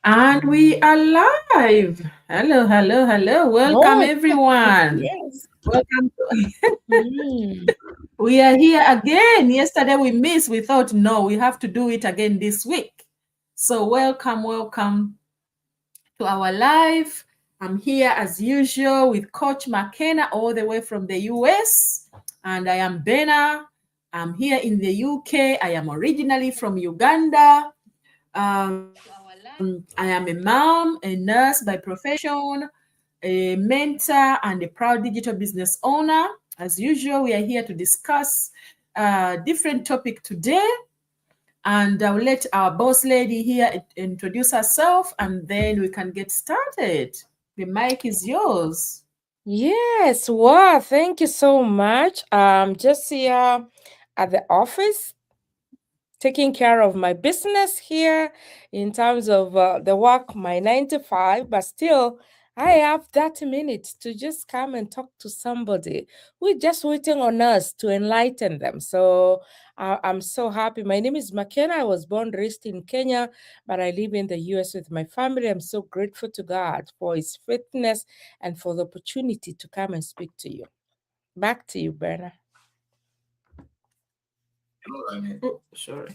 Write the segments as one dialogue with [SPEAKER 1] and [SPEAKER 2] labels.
[SPEAKER 1] And we are live. Hello, hello, hello. Welcome,
[SPEAKER 2] Oh,
[SPEAKER 1] everyone.
[SPEAKER 2] yes.
[SPEAKER 1] Welcome.
[SPEAKER 2] Mm.
[SPEAKER 1] We are here again. Yesterday we missed. We thought, no, we have to do it again this week. So, welcome to our live. I'm here as usual with Coach McKenna, all the way from the US. And I am Bena. I'm here in the UK. I am originally from Uganda. I am a mom, a nurse by profession, a mentor, and a proud digital business owner. As usual, we are here to discuss a different topic today. And I'll let our boss lady here introduce herself, and then we can get started. The mic is yours.
[SPEAKER 2] Yes, wow, thank you so much. Just here at the office, taking care of my business here in terms of the work, my 9 to 5, but still, I have 30 minutes to just come and talk to somebody. We're just waiting on us to enlighten them. So I'm so happy. My name is McKenna. I was born, raised in Kenya, but I live in the US with my family. I'm so grateful to God for His faithfulness and for the opportunity to come and speak to you. Back to you, Berna.
[SPEAKER 1] Oh, sorry.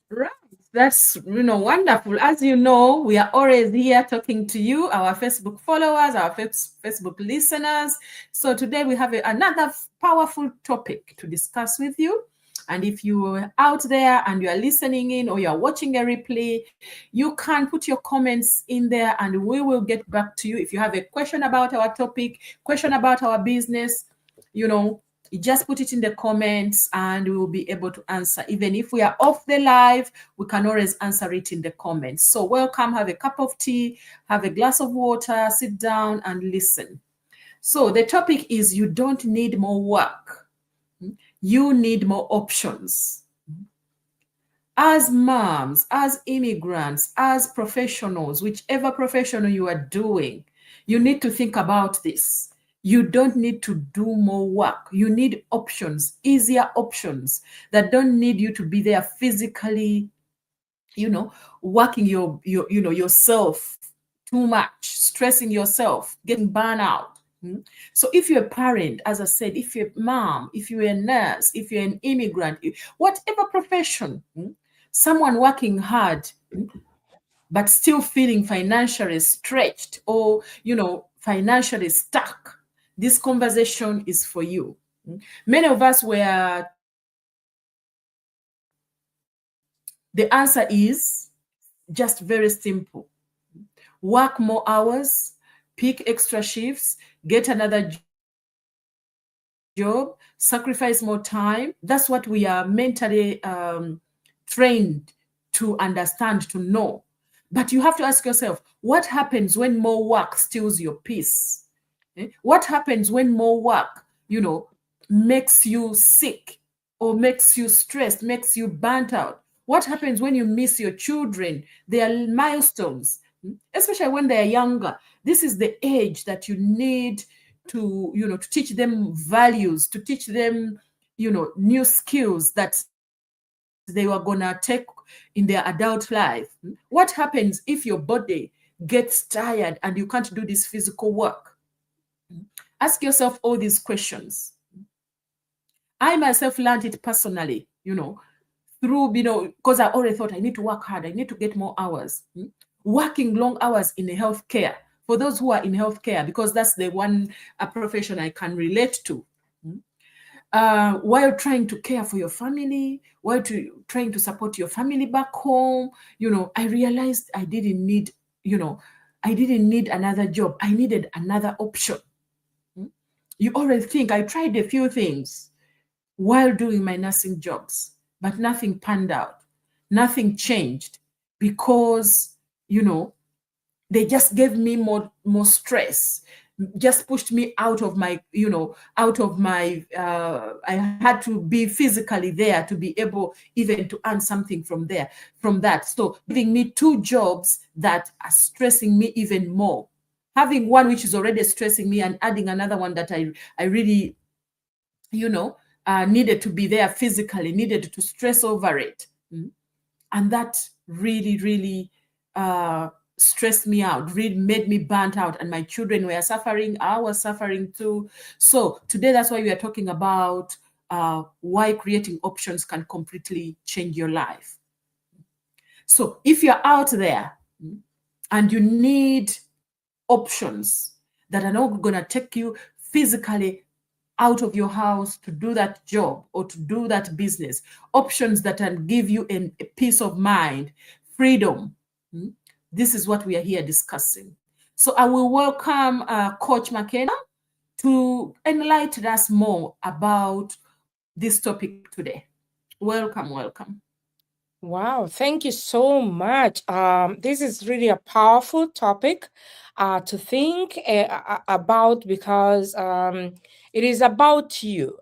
[SPEAKER 1] Right. That's wonderful. As you know, we are always here talking to you, our Facebook followers, our Facebook listeners. So today we have another powerful topic to discuss with you. And if you are out there and you are listening in or you are watching a replay, you can put your comments in there and we will get back to you. If you have a question about our topic, question about our business, you know, you just put it in the comments and we will be able to answer. Even if we are off the live, we can always answer it in the comments. So welcome, have a cup of tea, have a glass of water, sit down and listen. So the topic is you don't need more work. You need more options. As moms, as immigrants, as professionals, whichever professional you are doing, you need to think about this. You don't need to do more work. You need options, easier options that don't need you to be there physically, working yourself too much, stressing yourself, getting burnout. So if you're a parent, as I said, if you're a mom, if you're a nurse, if you're an immigrant, whatever profession, someone working hard but still feeling financially stretched or financially stuck, this conversation is for you. Many of us were the answer is just very simple. Work more hours, pick extra shifts, get another job, sacrifice more time. That's what we are mentally trained to understand, to know. But you have to ask yourself, what happens when more work steals your peace? What happens when more work, makes you sick or makes you stressed, makes you burnt out? What happens when you miss your children, their milestones, especially when they're younger? This is the age that you need to teach them values, to teach them, new skills that they were gonna take in their adult life. What happens if your body gets tired and you can't do this physical work? Ask yourself all these questions. I myself learned it personally, through, because I always thought I need to work hard, I need to get more hours. Working long hours in healthcare, for those who are in healthcare, because that's the one profession I can relate to. While trying to care for your family, trying to support your family back home, I realized I didn't need another job. I needed another option. You always think I tried a few things while doing my nursing jobs, but nothing panned out. Nothing changed because, they just gave me more stress, just pushed me out of my, I had to be physically there to be able even to earn something from that. So giving me two jobs that are stressing me even more. Having one which is already stressing me and adding another one that I really, needed to be there physically, needed to stress over it. And that really, really stressed me out, really made me burnt out, and my children were suffering. I was suffering too. So today, that's why we are talking about why creating options can completely change your life. So if you're out there and you need options that are not going to take you physically out of your house to do that job or to do that business, options that can give you a peace of mind, freedom. This is what we are here discussing. So I will welcome Coach McKenna to enlighten us more about this topic today. Welcome, welcome.
[SPEAKER 2] Wow, thank you so much. This is really a powerful topic to think about because it is about you.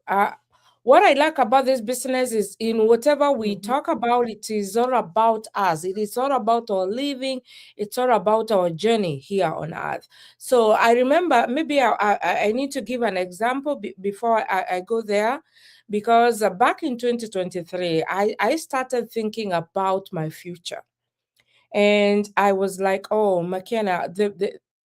[SPEAKER 2] What I like about this business is in whatever we
[SPEAKER 1] Mhm.
[SPEAKER 2] talk about, it is all about us. It is all about our living. It's all about our journey here on earth. So I remember maybe I need to give an example before I go there because back in 2023, I started thinking about my future. And I was like, oh, McKenna,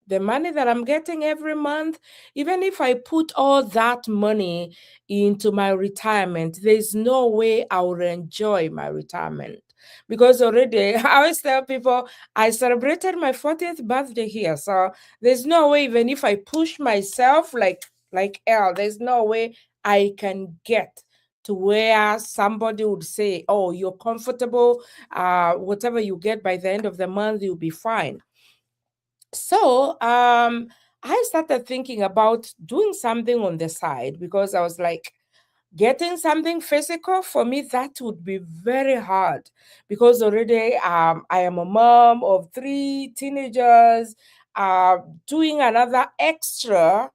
[SPEAKER 2] the money that I'm getting every month, even if I put all that money into my retirement, there's no way I will enjoy my retirement. Because already, I always tell people, I celebrated my 40th birthday here. So there's no way, even if I push myself like hell, there's no way I can get to where somebody would say, oh, you're comfortable, whatever you get by the end of the month, you'll be fine. So I started thinking about doing something on the side because I was like, getting something physical for me, that would be very hard because already I am a mom of 3 teenagers, uh, doing another extra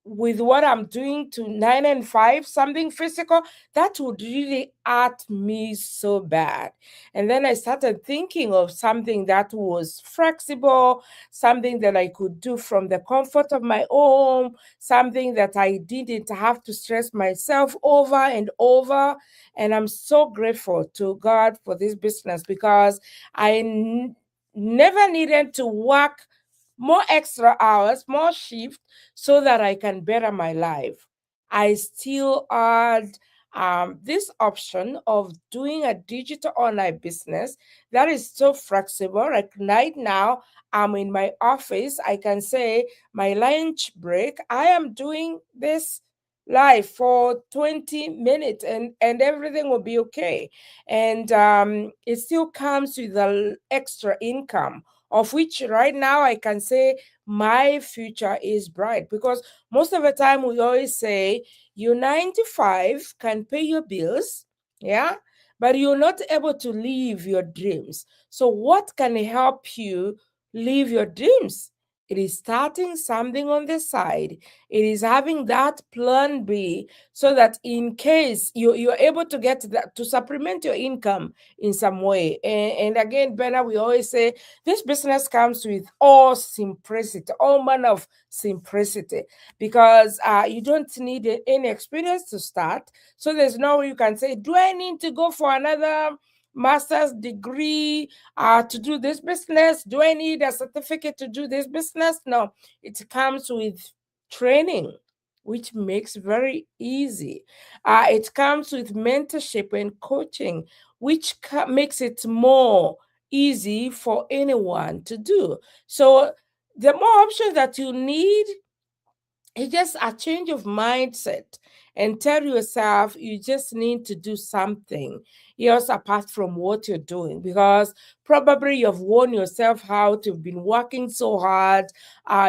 [SPEAKER 2] with what I'm doing to 9 and 5, something physical, that would really hurt me so bad. And then I started thinking of something that was flexible, something that I could do from the comfort of my home, something that I didn't have to stress myself over and over. And I'm so grateful to God for this business because never needed to work more extra hours, more shift, so that I can better my life. I still add this option of doing a digital online business that is so flexible. Like right now, I'm in my office. I can say my lunch break, I am doing this live for 20 minutes and everything will be okay. And it still comes with an extra income of which right now I can say my future is bright because most of the time we always say you 95 can pay your bills, yeah, but you're not able to live your dreams. So what can help you live your dreams? It is starting something on the side. It is having that plan B so that in case you're able to get that to supplement your income in some way. And again, Benna, we always say this business comes with all simplicity, all manner of simplicity, because you don't need any experience to start. So there's no way you can say, do I need to go for another master's degree to do this business? Do I need a certificate to do this business? No, it comes with training, which makes very easy. It comes with mentorship and coaching, which makes it more easy for anyone to do. So the more options that you need, it's just a change of mindset and tell yourself you just need to do something else apart from what you're doing because probably you've worn yourself out, you've been working so hard,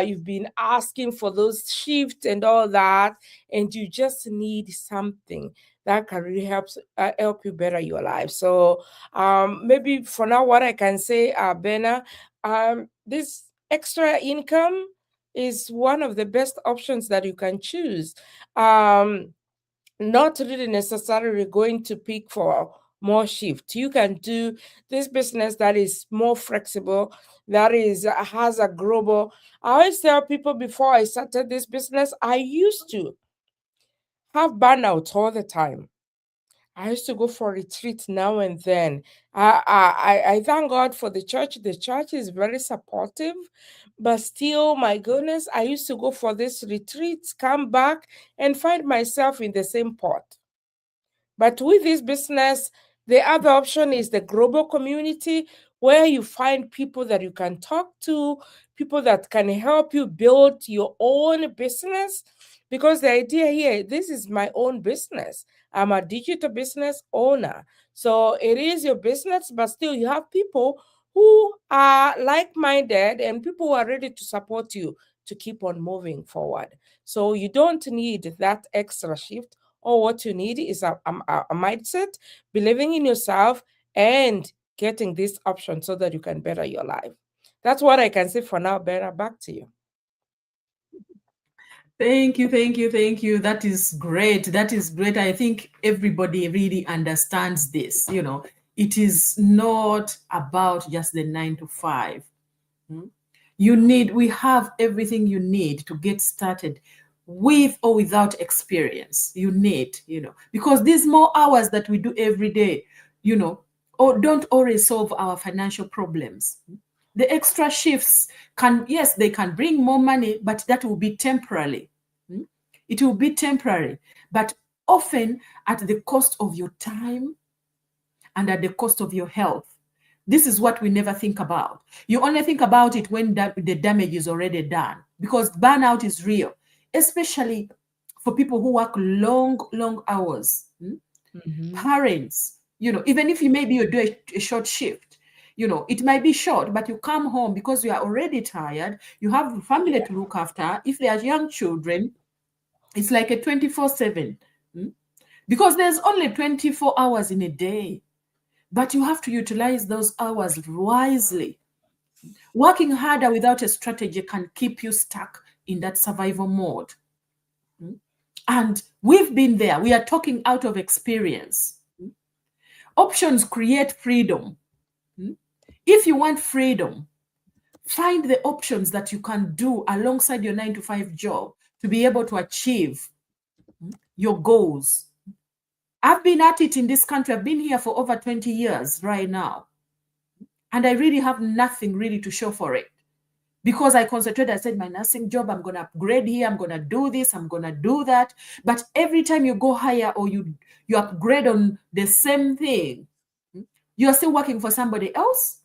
[SPEAKER 2] you've been asking for those shifts and all that, and you just need something that can really help you better your life. So maybe for now what I can say, Benna, this extra income is one of the best options that you can choose. Not really necessarily going to pick for more shift. You can do this business that is more flexible, that is has a global. I always tell people before I started this business, I used to have burnout all the time. I used to go for retreat now and then. I thank God for the church. The church is very supportive, but still, my goodness, I used to go for this retreats, come back, and find myself in the same pot. But with this business, the other option is the global community where you find people that you can talk to, people that can help you build your own business. Because the idea here, this is my own business. I'm a digital business owner. So it is your business, but still you have people who are like minded and people who are ready to support you to keep on moving forward. So you don't need that extra shift. Or what you need is a mindset, believing in yourself, and getting this option so that you can better your life. That's what I can say for now. Better back to you.
[SPEAKER 1] Thank you, thank you, thank you. That is great. That is great. I think everybody really understands this. It is not about just the 9 to 5. Hmm? We have everything you need to get started with or without experience. Because these more hours that we do every day, or don't always solve our financial problems. The extra shifts yes, they can bring more money, but that will be temporarily. It will be temporary, but often at the cost of your time and at the cost of your health. This is what we never think about. You only think about it when the damage is already done, because burnout is real, especially for people who work long, long hours.
[SPEAKER 2] Mm-hmm.
[SPEAKER 1] Parents, even if you maybe you do a short shift, it might be short, but you come home because you are already tired. You have a family to look after. If they are young children, it's like a 24/7, because there's only 24 hours in a day. But you have to utilize those hours wisely. Working harder without a strategy can keep you stuck in that survival mode. And we've been there. We are talking out of experience. Options create freedom. If you want freedom, find the options that you can do alongside your 9 to 5 job to be able to achieve your goals. I've been at it in this country. I've been here for over 20 years right now. And I really have nothing really to show for it. Because I concentrated, I said, my nursing job, I'm going to upgrade here, I'm going to do this, I'm going to do that. But every time you go higher or you upgrade on the same thing, you're still working for somebody else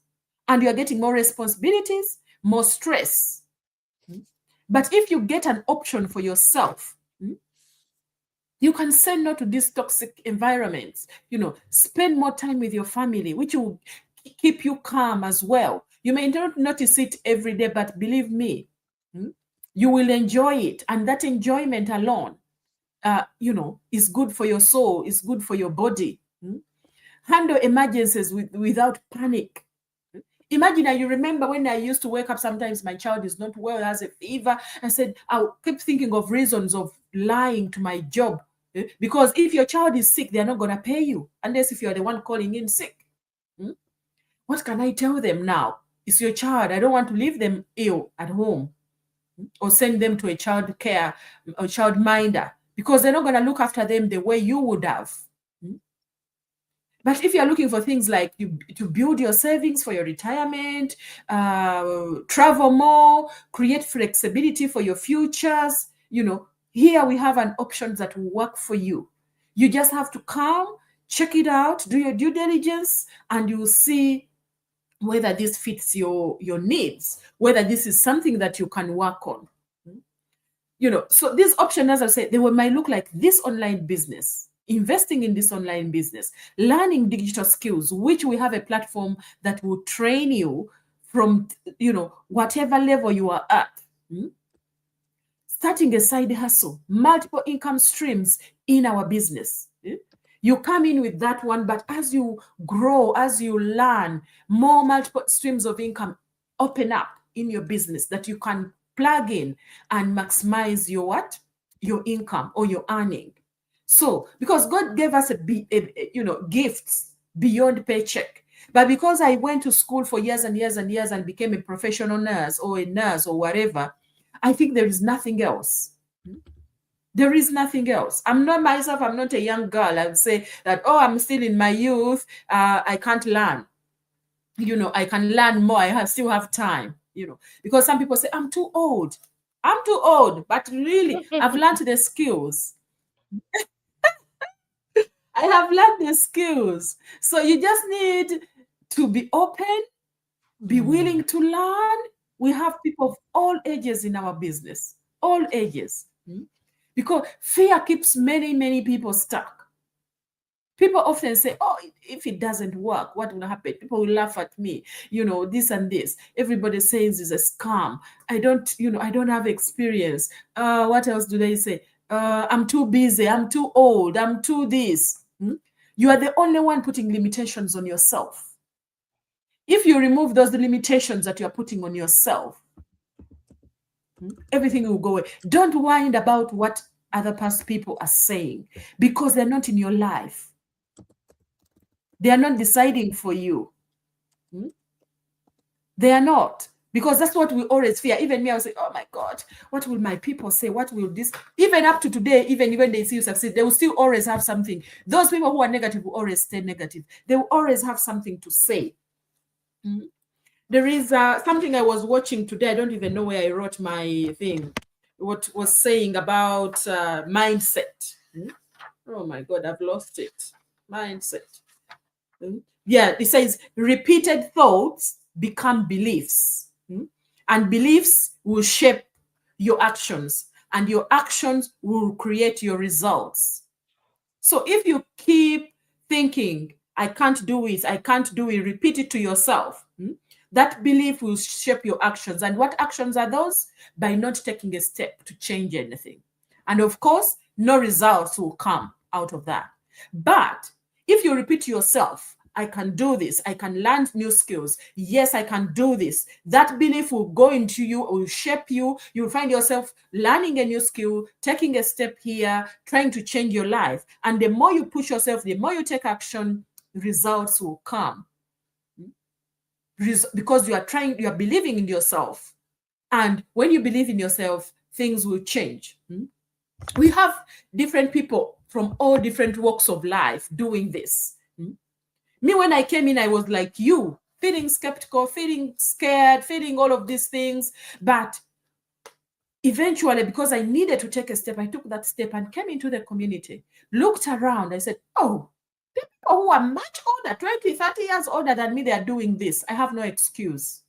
[SPEAKER 1] and you're getting more responsibilities, more stress. But if you get an option for yourself, you can say no to these toxic environments. Spend more time with your family, which will keep you calm as well. You may not notice it every day, but believe me, you will enjoy it. And that enjoyment alone, is good for your soul, is good for your body. Handle emergencies without panic. Imagine, you remember when I used to wake up, sometimes my child is not well, has a fever. I said, I'll keep thinking of reasons of lying to my job. Because if your child is sick, they're not going to pay you unless if you're the one calling in sick. What can I tell them now? It's your child. I don't want to leave them ill at home or send them to a child care or child minder, because they're not going to look after them the way you would have. But if you're looking for things like to build your savings for your retirement, travel more, create flexibility for your futures, here we have an option that will work for you. You just have to come, check it out, do your due diligence, and you'll see whether this fits your needs, whether this is something that you can work on. So this option, as I said, might look like this online business, investing in this online business, learning digital skills, which we have a platform that will train you from, whatever level you are at. Starting a side hustle, multiple income streams in our business. You come in with that one, but as you grow, as you learn, more multiple streams of income open up in your business that you can plug in and maximize your income or your earning. So, because God gave us gifts beyond paycheck. But because I went to school for years and years and years and became a professional nurse or a nurse or whatever, I think there is nothing else. There is nothing else. I'm not myself, I'm not a young girl. I would say that, oh, I'm still in my youth. I can't learn. I can learn more. Still have time, because some people say, I'm too old. I'm too old. But really, I've learned the skills. I have learned the skills. So you just need to be open, be willing to learn. We have people of all ages in our business, all ages. Because fear keeps many, many people stuck. People often say, oh, if it doesn't work, what will happen? People will laugh at me, this and this. Everybody says it's a scam. I don't have experience. What else do they say? I'm too busy. I'm too old. I'm too this. You are the only one putting limitations on yourself. If you remove those limitations that you're putting on yourself, everything will go away. Don't worry about what other past people are saying, because they're not in your life. They are not deciding for you. They are not. Because that's what we always fear. Even me, I was say, oh my God, what will my people say? What will this? Even up to today, even when they see you succeed, they will still always have something. Those people who are negative will always stay negative. They will always have something to say. There is something I was watching today. I don't even know where I wrote my thing. What was saying about mindset. Oh my God, I've lost it. Mindset. Yeah, it says repeated thoughts become beliefs, and beliefs will shape your actions, and your actions will create your results. So if you keep thinking, I can't do it, I can't do it, repeat it to yourself, that belief will shape your actions. And what actions are those? By not taking a step to change anything. And of course, no results will come out of that. But if you repeat to yourself, I can do this, I can learn new skills, yes, I can do this, that belief will go into you, will shape you. You'll find yourself learning a new skill, taking a step here, trying to change your life. And the more you push yourself, the more you take action, results will come. Because you are believing in yourself. And when you believe in yourself, things will change. We have different people from all different walks of life doing this. Me, when I came in, I was like you, feeling skeptical, feeling scared, feeling all of these things. But eventually, because I needed to take a step, I took that step and came into the community, looked around. I said, oh, people who are much older, 20, 30 years older than me, they are doing this. I have no excuse.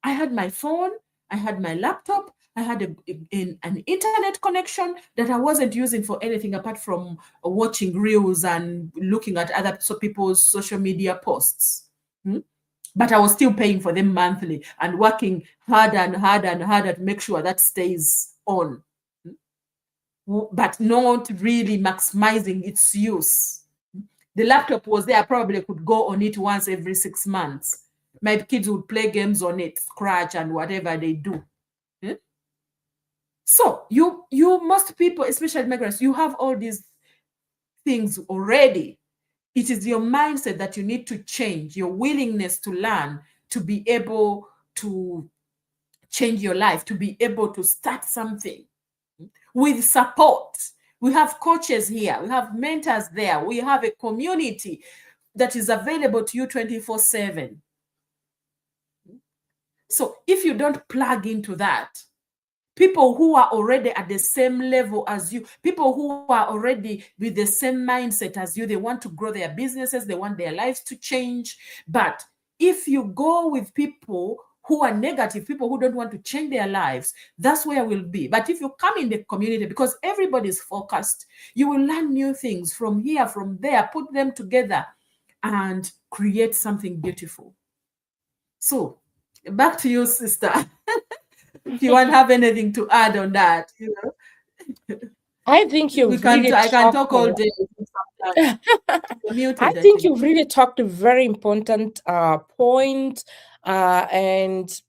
[SPEAKER 1] I had my phone, I had my laptop, I had an internet connection that I wasn't using for anything apart from watching reels and looking at other people's social media posts. But I was still paying for them monthly and working harder and harder and harder to make sure that stays on, but not really maximizing its use. The laptop was there, I probably could go on it once every 6 months. My kids would play games on it, Scratch and whatever they do. So most people, especially migrants, you have all these things already. It is your mindset that you need to change, your willingness to learn, to be able to change your life, to be able to start something with support. We have coaches here, we have mentors there, we have a community that is available to you 24/7. So if you don't plug into that, people who are already at the same level as you, people who are already with the same mindset as you, they want to grow their businesses, they want their lives to change. But if you go with people who are negative, people who don't want to change their lives, that's where we'll be. But if you come in the community, because everybody's focused, you will learn new things from here, from there, put them together and create something beautiful. So back to you, sister. If you want to have anything to add on that,
[SPEAKER 2] I think you've really
[SPEAKER 1] I can
[SPEAKER 2] talked
[SPEAKER 1] talk all day. You're muted,
[SPEAKER 2] I think you've really talked a very important point. And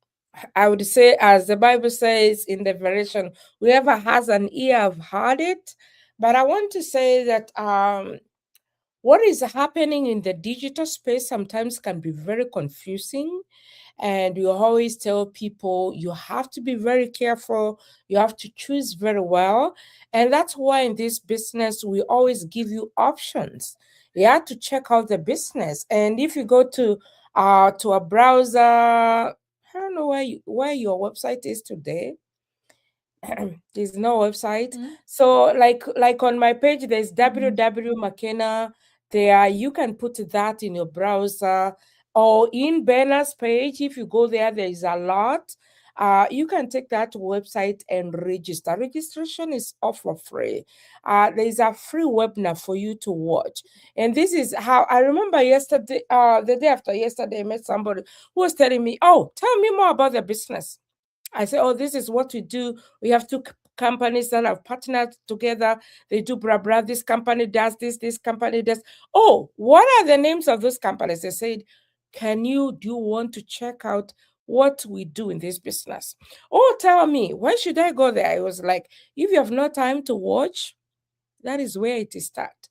[SPEAKER 2] I would say, as the Bible says in the version, whoever has an ear have heard it. But I want to say that what is happening in the digital space sometimes can be very confusing. And we always tell people you have to be very careful, you have to choose very well. And that's why in this business, we always give you options. You have to check out the business. And if you go to a browser, I don't know where your website is today. There's no website.
[SPEAKER 1] Mm.
[SPEAKER 2] So like on my page, there's
[SPEAKER 1] Mm.
[SPEAKER 2] www McKenna. There you can put that in your browser, or in Benna's page. If you go there, there is a lot. You can take that website and register. Registration is all for free. There is a free webinar for you to watch. And this is how I remember yesterday, the day after yesterday, I met somebody who was telling me, "Oh, tell me more about the business." I say, "Oh, this is what we do. We have two companies that have partnered together. They do blah blah. This company does this. This company does." "Oh, what are the names of those companies?" They said, do you want to check out what we do in this business?" "Oh, tell me, why should I go there?" I was like, if you have no time to watch, that is where it is start.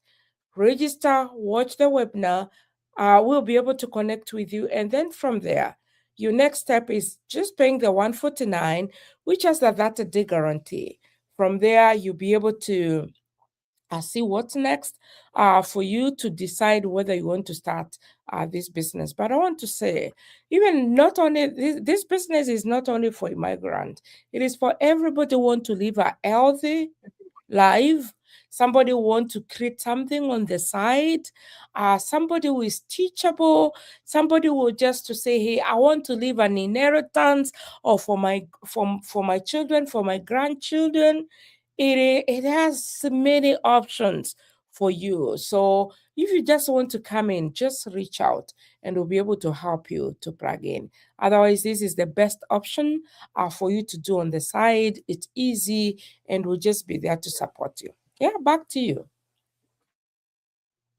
[SPEAKER 2] Register, watch the webinar. We'll be able to connect with you. And then from there, your next step is just paying the 149, which has a that day guarantee. From there, you'll be able to see what's next for you to decide whether you want to start this business. But I want to say, even not only this business is not only for immigrants, it is for everybody who want to live a healthy life, somebody who want to create something on the side, somebody who is teachable, somebody who just to say, hey, I want to leave an inheritance, or for my children, for my grandchildren. It has many options for you. So if you just want to come in, just reach out and we'll be able to help you to plug in. Otherwise, this is the best option for you to do on the side. It's easy, and we'll just be there to support you. Yeah, back to you.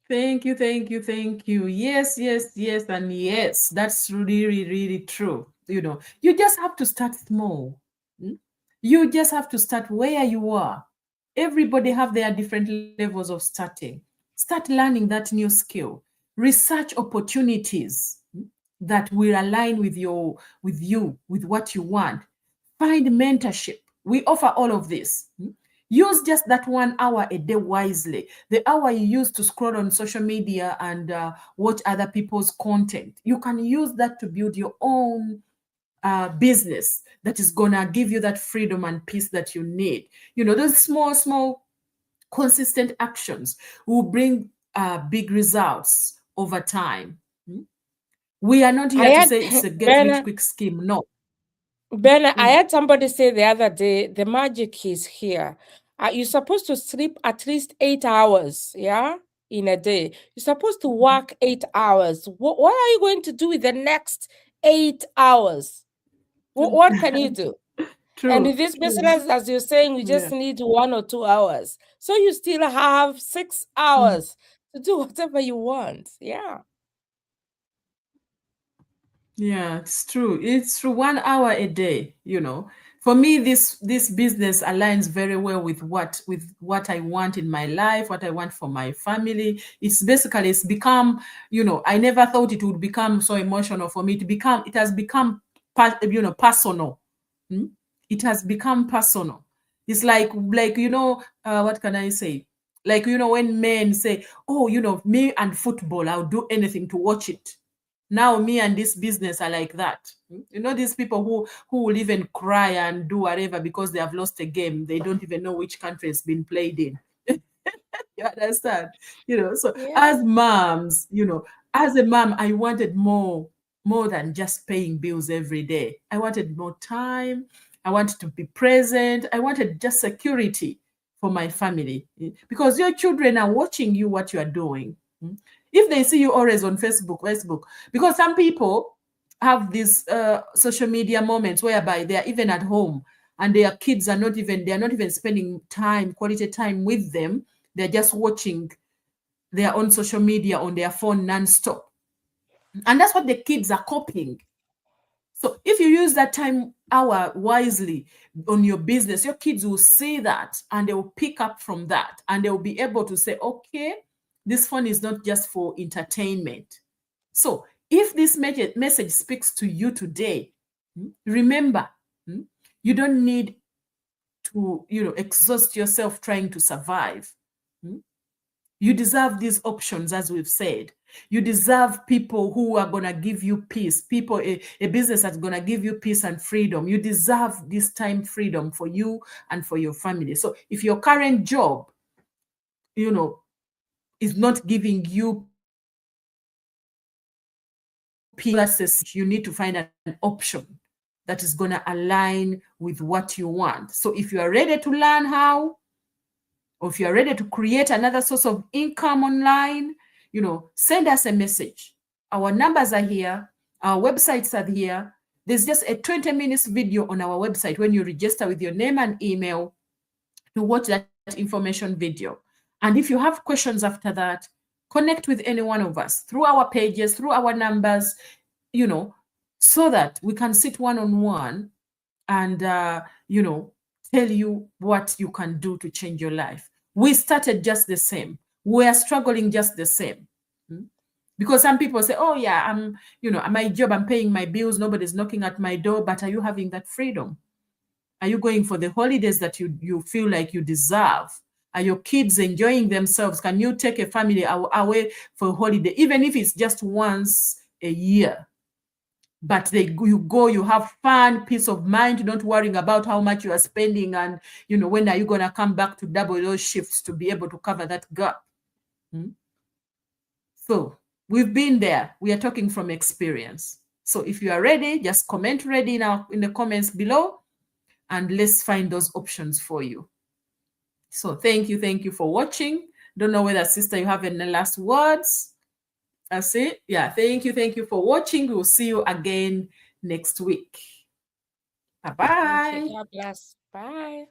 [SPEAKER 1] Thank you, thank you, thank you. Yes, yes, yes, and yes. That's really, really true. You just have to start small. Mm? You just have to start where you are. Everybody have their different levels of starting. Start learning that new skill. Research opportunities that will align with what you want. Find mentorship. We offer all of this. Use just that 1 hour a day wisely. The hour you use to scroll on social media and watch other people's content, you can use that to build your own business that is gonna give you that freedom and peace that you need. Those small, small, consistent actions will bring big results over time. We are not
[SPEAKER 2] I
[SPEAKER 1] here to
[SPEAKER 2] had
[SPEAKER 1] say it's a get rich
[SPEAKER 2] Ben.
[SPEAKER 1] quick scheme. No.
[SPEAKER 2] Ben, I
[SPEAKER 1] Mm.
[SPEAKER 2] had somebody say the other day, the magic is here. You're supposed to sleep at least 8 hours, yeah, in a day. You're supposed to work 8 hours. What are you going to do with the next 8 hours? What can you do? And
[SPEAKER 1] True,
[SPEAKER 2] in this
[SPEAKER 1] true.
[SPEAKER 2] business, as you're saying, we just
[SPEAKER 1] Yeah.
[SPEAKER 2] need 1 or 2 hours. So you still have six
[SPEAKER 1] Mm.
[SPEAKER 2] hours to do whatever you want. Yeah.
[SPEAKER 1] Yeah, it's true. It's true. 1 hour a day, For me, this business aligns very well with what I want in my life, what I want for my family. It's become, I never thought it would become so emotional for me. It has become personal. Hmm? It has become personal. It's like what can I say? Like when men say, "Oh, me and football, I'll do anything to watch it." Now me and this business are like that. These people who will even cry and do whatever because they have lost a game. They don't even know which country it's been played in. You understand? So as
[SPEAKER 2] Yeah.
[SPEAKER 1] moms, as a mom, I wanted more than just paying bills every day. I wanted more time. I wanted to be present. I wanted just security for my family, because your children are watching you what you are doing. If they see you always on Facebook, because some people have these social media moments whereby they are even at home and their kids they are not even spending quality time with them. They're just watching their own social media on their phone nonstop. And that's what the kids are copying. So if you use that time hour wisely on your business, your kids will see that and they will pick up from that and they will be able to say, okay, This phone is not just for entertainment. So if this message speaks to you today, remember, you don't need to, exhaust yourself trying to survive. You deserve these options, as we've said. You deserve people who are going to give you peace, people, a business that's going to give you peace and freedom. You deserve this time freedom for you and for your family. So if your current job, is not giving you peace, you need to find an option that is going to align with what you want. So if you are ready to learn how, or if you are ready to create another source of income online, send us a message. Our numbers are here. Our websites are here. There's just a 20 minutes video on our website when you register with your name and email to watch that information video. And if you have questions after that, connect with any one of us through our pages, through our numbers, so that we can sit one-on-one and, tell you what you can do to change your life. We started just the same. We are struggling just the same. Because some people say, oh yeah, I'm, my job, I'm paying my bills, nobody's knocking at my door, but are you having that freedom? Are you going for the holidays that you feel like you deserve? Are your kids enjoying themselves? Can you take a family away for a holiday, even if it's just once a year? But you have fun, peace of mind, not worrying about how much you are spending, and when are you going to come back to double those shifts to be able to cover that gap? So we've been there. We are talking from experience. So if you are ready, just comment ready in the comments below, and let's find those options for you. So thank you for watching. Don't know whether, sister, you have any last words. That's it. Yeah, thank you for watching. We'll see you again next week. Bye-bye.
[SPEAKER 2] God bless. Bye.